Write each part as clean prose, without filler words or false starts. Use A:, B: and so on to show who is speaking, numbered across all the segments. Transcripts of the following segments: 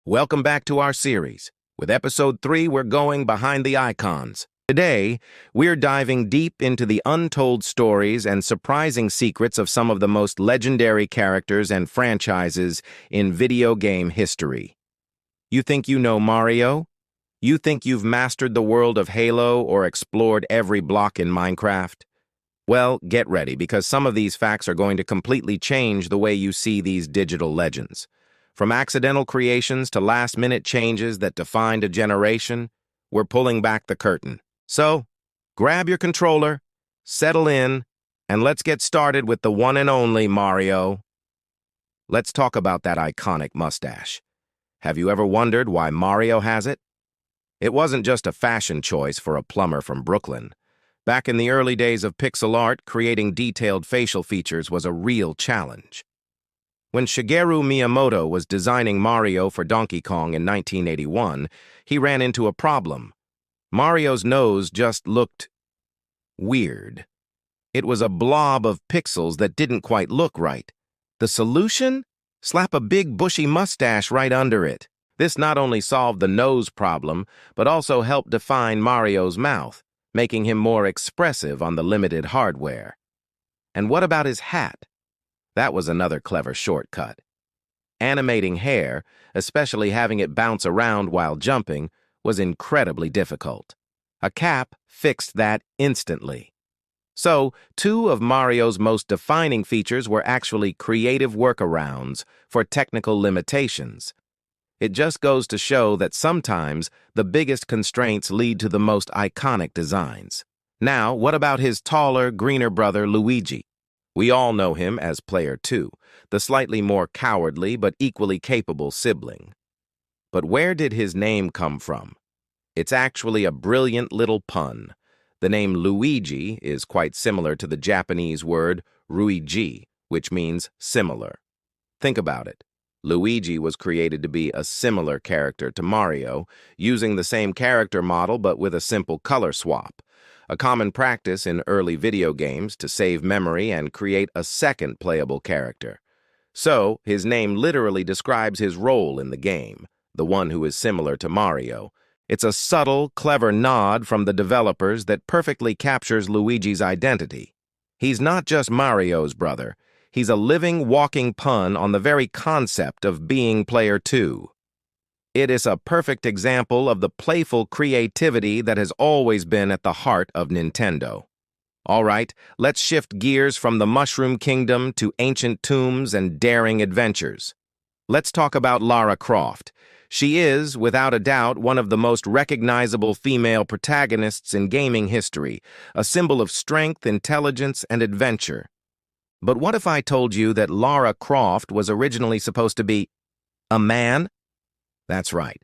A: Welcome back to our series. With Episode 3, we're going behind the icons. Today, we're diving deep into the untold stories and surprising secrets of some of the most legendary characters and franchises in video game history. You think you know Mario? You think you've mastered the world of Halo or explored every block in Minecraft? Well, get ready, because some of these facts are going to completely change the way you see these digital legends. From accidental creations to last-minute changes that defined a generation, we're pulling back the curtain. So, grab your controller, settle in, and let's get started with the one and only Mario. Let's talk about that iconic mustache. Have you ever wondered why Mario has it? It wasn't just a fashion choice for a plumber from Brooklyn. Back in the early days of pixel art, creating detailed facial features was a real challenge. When Shigeru Miyamoto was designing Mario for Donkey Kong in 1981, he ran into a problem. Mario's nose just looked weird. It was a blob of pixels that didn't quite look right. The solution? Slap a big bushy mustache right under it. This not only solved the nose problem, but also helped define Mario's mouth, making him more expressive on the limited hardware. And what about his hat? That was another clever shortcut. Animating hair, especially having it bounce around while jumping, was incredibly difficult. A cap fixed that instantly. So, two of Mario's most defining features were actually creative workarounds for technical limitations. It just goes to show that sometimes the biggest constraints lead to the most iconic designs. Now, what about his taller, greener brother, Luigi? We all know him as Player 2, the slightly more cowardly but equally capable sibling. But where did his name come from? It's actually a brilliant little pun. The name Luigi is quite similar to the Japanese word Ruigi, which means similar. Think about it. Luigi was created to be a similar character to Mario, using the same character model but with a simple color swap, a common practice in early video games to save memory and create a second playable character. So, his name literally describes his role in the game, the one who is similar to Mario. It's a subtle, clever nod from the developers that perfectly captures Luigi's identity. He's not just Mario's brother. He's a living, walking pun on the very concept of being Player 2. It is a perfect example of the playful creativity that has always been at the heart of Nintendo. All right, let's shift gears from the Mushroom Kingdom to ancient tombs and daring adventures. Let's talk about Lara Croft. She is, without a doubt, one of the most recognizable female protagonists in gaming history, a symbol of strength, intelligence, and adventure. But what if I told you that Lara Croft was originally supposed to be a man? That's right.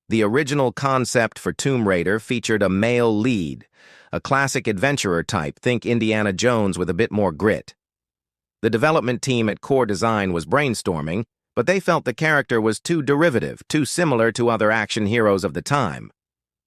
A: The original concept for Tomb Raider featured a male lead, a classic adventurer type, think Indiana Jones with a bit more grit. The development team at Core Design was brainstorming, but they felt the character was too derivative, too similar to other action heroes of the time.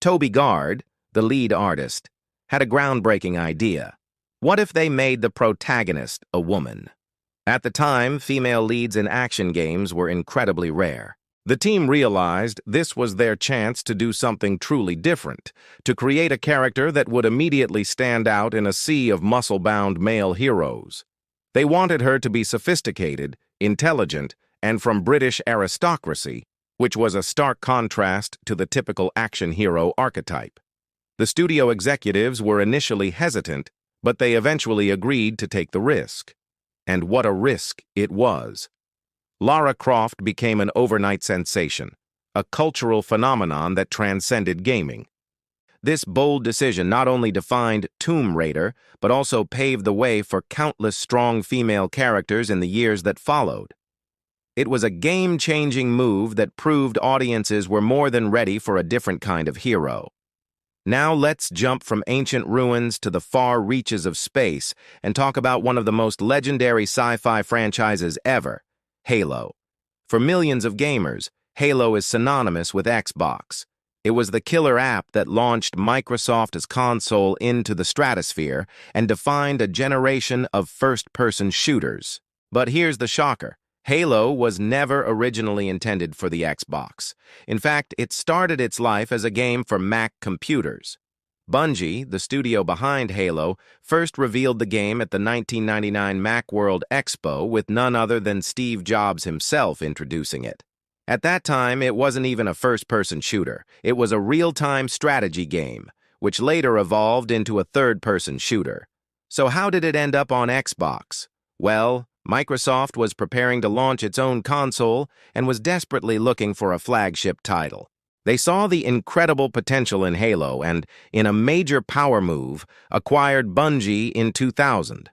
A: Toby Gard, the lead artist, had a groundbreaking idea. What if they made the protagonist a woman? At the time, female leads in action games were incredibly rare. The team realized this was their chance to do something truly different, to create a character that would immediately stand out in a sea of muscle-bound male heroes. They wanted her to be sophisticated, intelligent, and from British aristocracy, which was a stark contrast to the typical action hero archetype. The studio executives were initially hesitant, but they eventually agreed to take the risk. And what a risk it was. Lara Croft became an overnight sensation, a cultural phenomenon that transcended gaming. This bold decision not only defined Tomb Raider, but also paved the way for countless strong female characters in the years that followed. It was a game-changing move that proved audiences were more than ready for a different kind of hero. Now let's jump from ancient ruins to the far reaches of space and talk about one of the most legendary sci-fi franchises ever, Halo. For millions of gamers, Halo is synonymous with Xbox. It was the killer app that launched Microsoft's console into the stratosphere and defined a generation of first-person shooters. But here's the shocker. Halo was never originally intended for the Xbox. In fact, it started its life as a game for Mac computers. Bungie, the studio behind Halo, first revealed the game at the 1999 Macworld Expo with none other than Steve Jobs himself introducing it. At that time, it wasn't even a first-person shooter. It was a real-time strategy game, which later evolved into a third-person shooter. So how did it end up on Xbox? Well, Microsoft was preparing to launch its own console and was desperately looking for a flagship title. They saw the incredible potential in Halo and, in a major power move, acquired Bungie in 2000.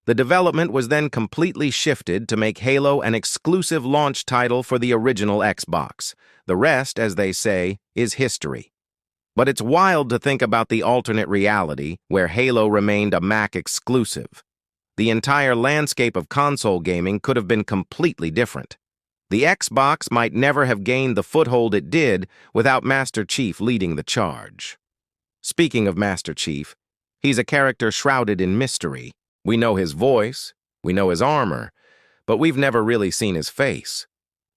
A: The development was then completely shifted to make Halo an exclusive launch title for the original Xbox. The rest, as they say, is history. But it's wild to think about the alternate reality where Halo remained a Mac exclusive. The entire landscape of console gaming could have been completely different. The Xbox might never have gained the foothold it did without Master Chief leading the charge. Speaking of Master Chief, he's a character shrouded in mystery. We know his voice, we know his armor, but we've never really seen his face.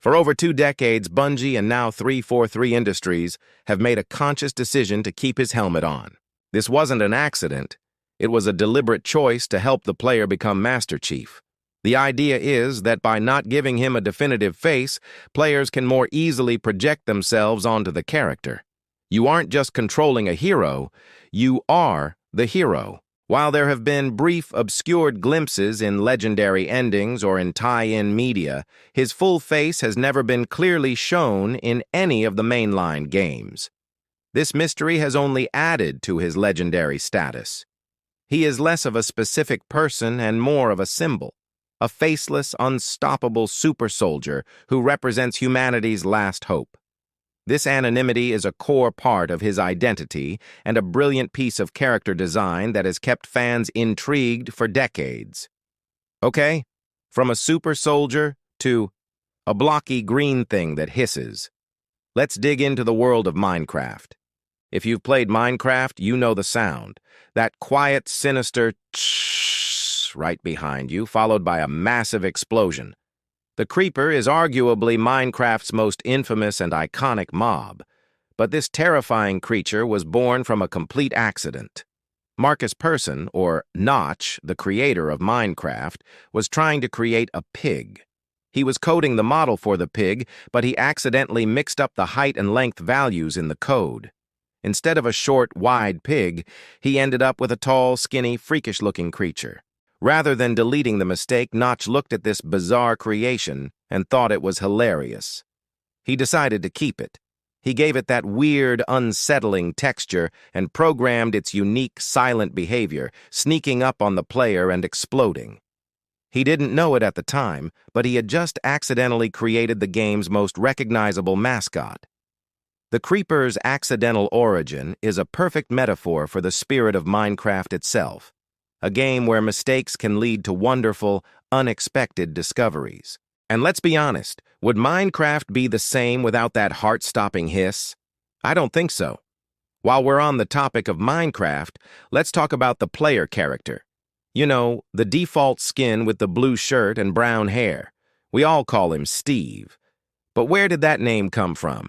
A: For over 2 decades, Bungie and now 343 Industries have made a conscious decision to keep his helmet on. This wasn't an accident. It was a deliberate choice to help the player become Master Chief. The idea is that by not giving him a definitive face, players can more easily project themselves onto the character. You aren't just controlling a hero, you are the hero. While there have been brief, obscured glimpses in legendary endings or in tie-in media, his full face has never been clearly shown in any of the mainline games. This mystery has only added to his legendary status. He is less of a specific person and more of a symbol, a faceless, unstoppable super soldier who represents humanity's last hope. This anonymity is a core part of his identity and a brilliant piece of character design that has kept fans intrigued for decades. Okay, from a super soldier to a blocky green thing that hisses. Let's dig into the world of Minecraft. If you've played Minecraft, you know the sound. That quiet, sinister tsh right behind you, followed by a massive explosion. The Creeper is arguably Minecraft's most infamous and iconic mob, but this terrifying creature was born from a complete accident. Marcus Persson, or Notch, the creator of Minecraft, was trying to create a pig. He was coding the model for the pig, but he accidentally mixed up the height and length values in the code. Instead of a short, wide pig, he ended up with a tall, skinny, freakish-looking creature. Rather than deleting the mistake, Notch looked at this bizarre creation and thought it was hilarious. He decided to keep it. He gave it that weird, unsettling texture and programmed its unique, silent behavior, sneaking up on the player and exploding. He didn't know it at the time, but he had just accidentally created the game's most recognizable mascot. The Creeper's accidental origin is a perfect metaphor for the spirit of Minecraft itself, a game where mistakes can lead to wonderful, unexpected discoveries. And let's be honest, would Minecraft be the same without that heart-stopping hiss? I don't think so. While we're on the topic of Minecraft, let's talk about the player character. You know, the default skin with the blue shirt and brown hair. We all call him Steve. But where did that name come from?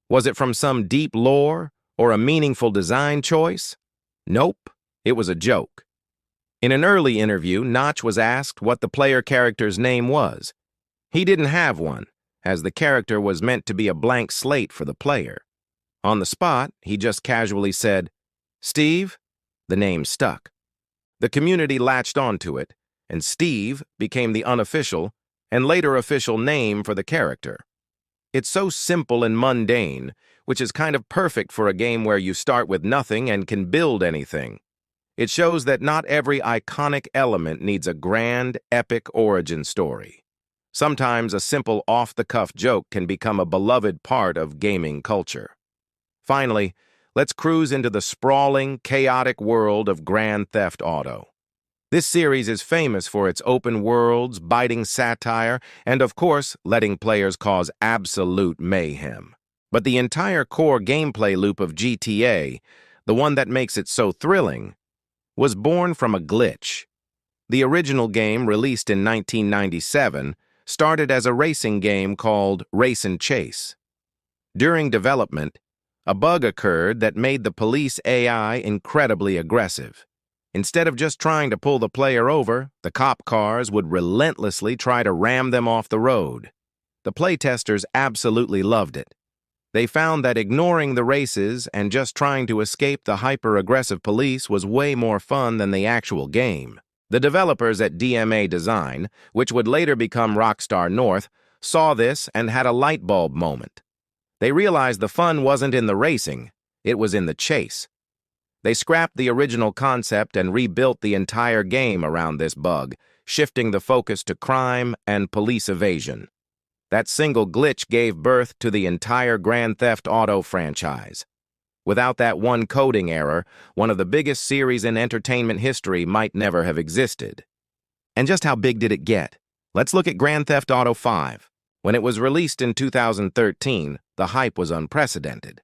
A: Was it from some deep lore or a meaningful design choice? Nope, it was a joke. In an early interview, Notch was asked what the player character's name was. He didn't have one, as the character was meant to be a blank slate for the player. On the spot, he just casually said, "Steve?" The name stuck. The community latched onto it, and Steve became the unofficial and later official name for the character. It's so simple and mundane, which is kind of perfect for a game where you start with nothing and can build anything. It shows that not every iconic element needs a grand, epic origin story. Sometimes a simple off-the-cuff joke can become a beloved part of gaming culture. Finally, let's cruise into the sprawling, chaotic world of Grand Theft Auto. This series is famous for its open worlds, biting satire, and of course, letting players cause absolute mayhem. But the entire core gameplay loop of GTA, the one that makes it so thrilling, was born from a glitch. The original game, released in 1997, started as a racing game called Race and Chase. During development, a bug occurred that made the police AI incredibly aggressive. Instead of just trying to pull the player over, the cop cars would relentlessly try to ram them off the road. The playtesters absolutely loved it. They found that ignoring the races and just trying to escape the hyper-aggressive police was way more fun than the actual game. The developers at DMA Design, which would later become Rockstar North, saw this and had a light bulb moment. They realized the fun wasn't in the racing, it was in the chase. They scrapped the original concept and rebuilt the entire game around this bug, shifting the focus to crime and police evasion. That single glitch gave birth to the entire Grand Theft Auto franchise. Without that one coding error, one of the biggest series in entertainment history might never have existed. And just how big did it get? Let's look at Grand Theft Auto 5. When it was released in 2013, the hype was unprecedented.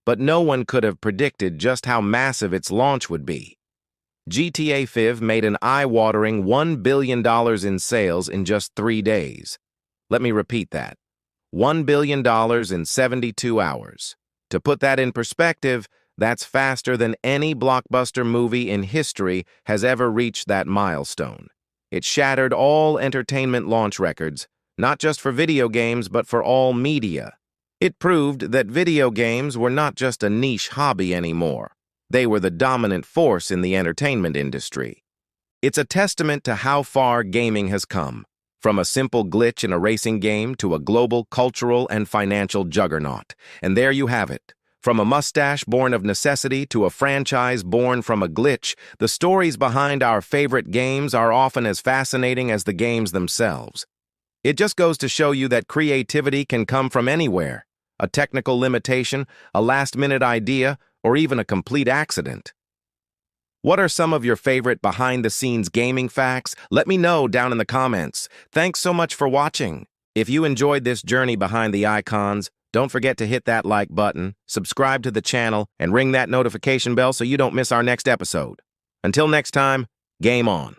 A: But no one could have predicted just how massive its launch would be. GTA 5 made an eye-watering $1 billion in sales in just 3 days. Let me repeat that. $1 billion in 72 hours. To put that in perspective, that's faster than any blockbuster movie in history has ever reached that milestone. It shattered all entertainment launch records, not just for video games, but for all media. It proved that video games were not just a niche hobby anymore. They were the dominant force in the entertainment industry. It's a testament to how far gaming has come, from a simple glitch in a racing game to a global cultural and financial juggernaut. And there you have it. From a mustache born of necessity to a franchise born from a glitch, the stories behind our favorite games are often as fascinating as the games themselves. It just goes to show you that creativity can come from anywhere. A technical limitation, a last-minute idea, or even a complete accident. What are some of your favorite behind-the-scenes gaming facts? Let me know down in the comments. Thanks so much for watching. If you enjoyed this journey behind the icons, don't forget to hit that like button, subscribe to the channel, and ring that notification bell so you don't miss our next episode. Until next time, game on.